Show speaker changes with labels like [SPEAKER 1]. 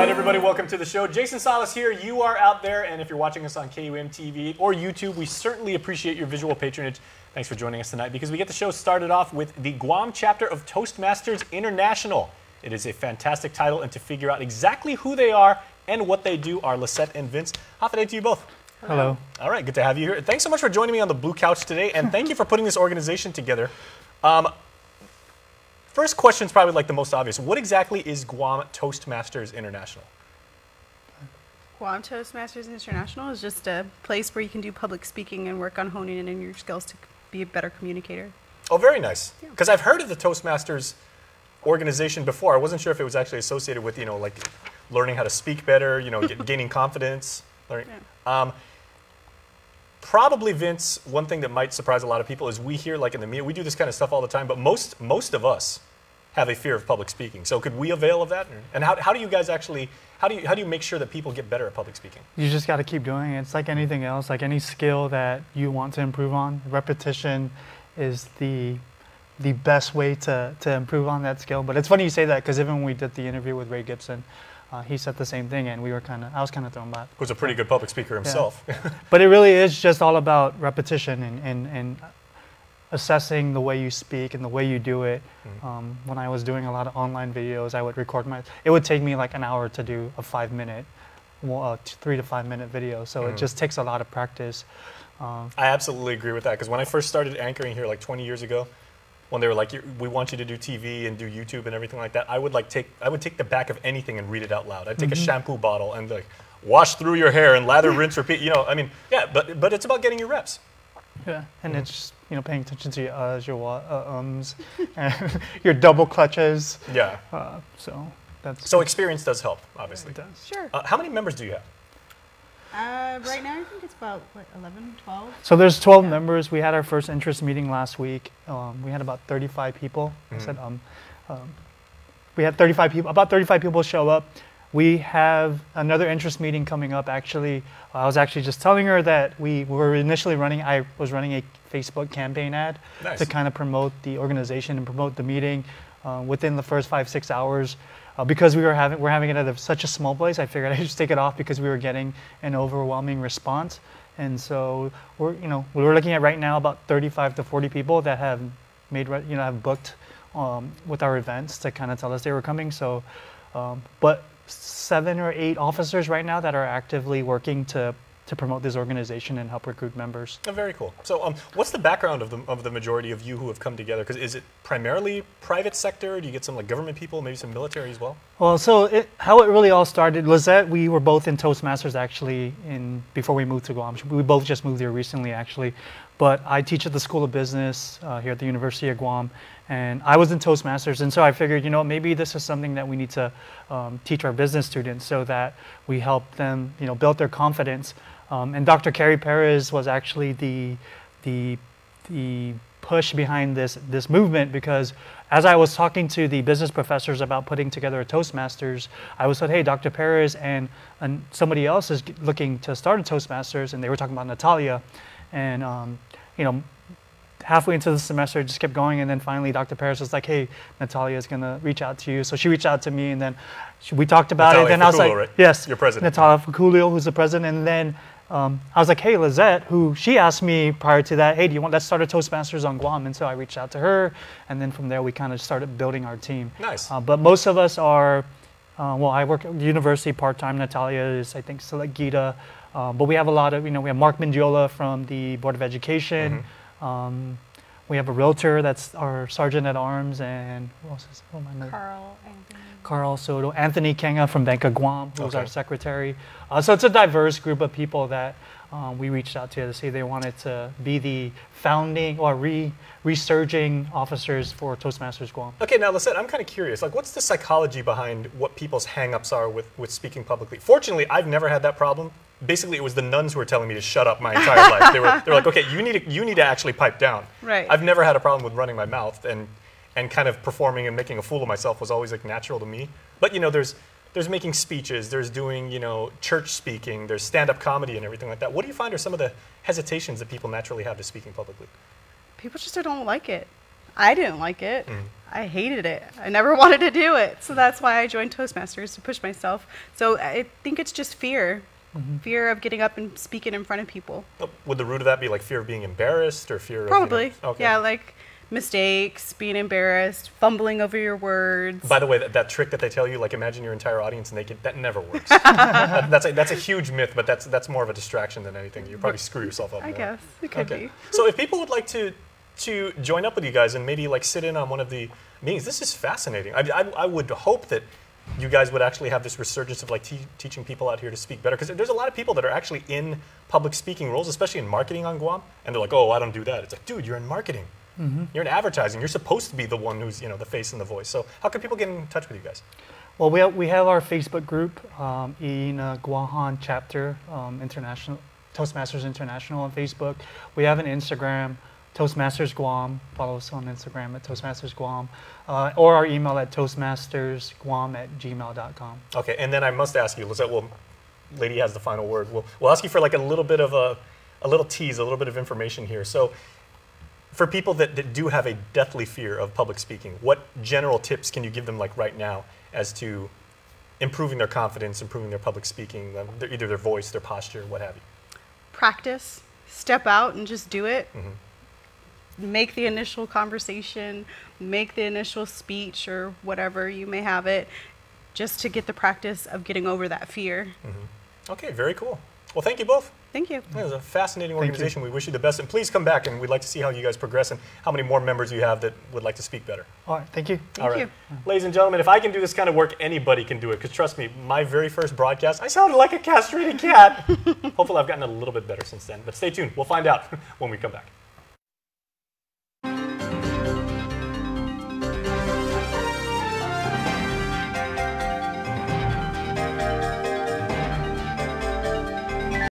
[SPEAKER 1] right, everybody, welcome to the show. Jason Salas here. You are out there, and if you're watching us on KUM TV or YouTube, we certainly appreciate your visual patronage. Thanks for joining us tonight because we get the show started off with the Guam chapter of Toastmasters International. It is a fantastic title, and to figure out exactly who they are and what they do are Lisette and Vince. Hafa to you both.
[SPEAKER 2] Hello.
[SPEAKER 1] All right, good to have you here. Thanks so much for joining me on the blue couch today, and thank you for putting this organization together. First question is probably like the most obvious. What exactly is Guam Toastmasters International?
[SPEAKER 3] Guam Toastmasters International is just a place where you can do public speaking and work on honing in your skills to be a better communicator.
[SPEAKER 1] Oh, very nice. Because I've heard of the Toastmasters organization before. I wasn't sure if it was actually associated with, like learning how to speak better, gaining confidence. Learning. Yeah. Probably, Vince, one thing that might surprise a lot of people is we hear, like in the media, we do this kind of stuff all the time, but most of us have a fear of public speaking. So could we avail of that? And how do you guys actually, how do you make sure that people get better at public speaking?
[SPEAKER 2] You just got to keep doing it. It's like anything else, like any skill that you want to improve on. Repetition is the best way to improve on that skill. But it's funny you say that because even when we did the interview with Ray Gibson, he said the same thing, and I was kind of thrown back.
[SPEAKER 1] Who's a pretty good public speaker himself.
[SPEAKER 2] Yeah. But it really is just all about repetition and assessing the way you speak and the way you do it. When I was doing a lot of online videos, I would record it would take me like an hour to do a 5-minute, 3 to 5 minute video. So it just takes a lot of practice.
[SPEAKER 1] I absolutely agree with that, because when I first started anchoring here like 20 years ago, when they were like, we want you to do TV and do YouTube and everything like that, I would take the back of anything and read it out loud. I'd take a shampoo bottle and like wash through your hair and lather, rinse, repeat. I mean, yeah, but it's about getting your reps.
[SPEAKER 2] Yeah, and it's just, paying attention to your uhs, your ums, and your double clutches.
[SPEAKER 1] Yeah.
[SPEAKER 2] So
[SPEAKER 1] experience does help, obviously.
[SPEAKER 2] It does.
[SPEAKER 3] Sure.
[SPEAKER 1] How many members do you have?
[SPEAKER 3] Right now, I think it's about, 11, 12?
[SPEAKER 2] So there's 12 members. We had our first interest meeting last week. We had about 35 people. I said, we had 35 people, about 35 people show up. We have another interest meeting coming up, actually. I was actually just telling her that we were initially I was running a Facebook campaign ad to kind of promote the organization and promote the meeting within the first 5-6 hours. Because we're having it at such a small place, I figured I'd just take it off because we were getting an overwhelming response. And so we're looking at right now about 35 to 40 people that have have booked with our events to kind of tell us they were coming. So, but 7 or 8 officers right now that are actively working to promote this organization and help recruit members.
[SPEAKER 1] Oh, very cool. So what's the background of the majority of you who have come together? Because is it primarily private sector? Do you get some like government people, maybe some military as well?
[SPEAKER 2] Well, so how it really all started, Lisette, we were both in Toastmasters actually before we moved to Guam. We both just moved here recently actually. But I teach at the School of Business here at the University of Guam. And I was in Toastmasters, and so I figured, maybe this is something that we need to teach our business students so that we help them, build their confidence. And Dr. Carrie Perez was actually the push behind this movement, because as I was talking to the business professors about putting together a Toastmasters, I was said, hey, Dr. Perez and somebody else is looking to start a Toastmasters, and they were talking about Natalia. And, halfway into the semester, it just kept going, and then finally Dr. Perez was like, hey, Natalia is going to reach out to you. So she reached out to me, and then we talked about
[SPEAKER 1] Natalia
[SPEAKER 2] it. Then
[SPEAKER 1] Faculio,
[SPEAKER 2] I was like,
[SPEAKER 1] right?
[SPEAKER 2] Yes,
[SPEAKER 1] your president.
[SPEAKER 2] Natalia Faculio, who's the president. And then I was like, hey, Lisette, who she asked me prior to that, hey, let's start a Toastmasters on Guam. And so I reached out to her, and then from there we kind of started building our team.
[SPEAKER 1] Nice.
[SPEAKER 2] But most of us are, I work at the university part-time. Natalia is, I think, Select Gita. But we have a lot of, we have Mark Mingiola from the Board of Education. We have a realtor that's our sergeant at arms, and who else is Carl Soto, Anthony Kenga from Bank of Guam, who's our secretary. So it's a diverse group of people that we reached out to say they wanted to be the founding or resurging officers for Toastmasters Guam.
[SPEAKER 1] Okay, now Lisette, I'm kind of curious. Like, what's the psychology behind what people's hang-ups are with speaking publicly? Fortunately, I've never had that problem. Basically, it was the nuns who were telling me to shut up my entire life. They were like, okay, you need to actually pipe down.
[SPEAKER 3] Right.
[SPEAKER 1] I've never had a problem with running my mouth, and kind of performing and making a fool of myself was always like natural to me. But there's making speeches, there's doing church speaking, there's stand-up comedy and everything like that. What do you find are some of the hesitations that people naturally have to speaking publicly?
[SPEAKER 3] People just don't like it. I didn't like it. I hated it. I never wanted to do it. So that's why I joined Toastmasters, to push myself. So I think it's just fear. Fear of getting up and speaking in front of people.
[SPEAKER 1] Would the root of that be like fear of being embarrassed or fear
[SPEAKER 3] Probably.
[SPEAKER 1] of... Okay.
[SPEAKER 3] Yeah, like mistakes, being embarrassed, fumbling over your words.
[SPEAKER 1] By the way, that trick that they tell you, like imagine your entire audience naked, that never works. That's a huge myth, but that's more of a distraction than anything. You probably screw yourself up.
[SPEAKER 3] I guess. It could be.
[SPEAKER 1] So if people would like to join up with you guys and maybe like sit in on one of the meetings, this is fascinating. I would hope that you guys would actually have this resurgence of like teaching people out here to speak better, because there's a lot of people that are actually in public speaking roles, especially in marketing on Guam, and they're like, oh, I don't do that. It's like, dude, you're in marketing. You're in advertising. You're supposed to be the one who's the face and the voice. So how can people get in touch with you guys?
[SPEAKER 2] Well, we have our Facebook group, Guam Chapter International, Toastmasters International on Facebook. We have an Instagram, Toastmasters Guam. Follow us on Instagram at Toastmasters Guam, or our email at toastmastersguam@gmail.com.
[SPEAKER 1] Okay, and then I must ask you, Lizette. Well, lady has the final word. We'll ask you for like a little bit of a little tease, a little bit of information here. So, for people that do have a deathly fear of public speaking, what general tips can you give them like right now as to improving their confidence, improving their public speaking, either their voice, their posture, what have you?
[SPEAKER 3] Practice. Step out and just do it. Make the initial conversation, make the initial speech or whatever you may have it, just to get the practice of getting over that fear.
[SPEAKER 1] Okay, very cool. Well, thank you both.
[SPEAKER 3] Thank you.
[SPEAKER 1] It was a fascinating organization. We wish you the best, and please come back, and we'd like to see how you guys progress and how many more members you have that would like to speak better.
[SPEAKER 2] All right, thank you.
[SPEAKER 3] Thank you.
[SPEAKER 1] Ladies and gentlemen, if I can do this kind of work, anybody can do it, because trust me, my very first broadcast, I sounded like a castrated cat. Hopefully I've gotten a little bit better since then, but stay tuned. We'll find out when we come back.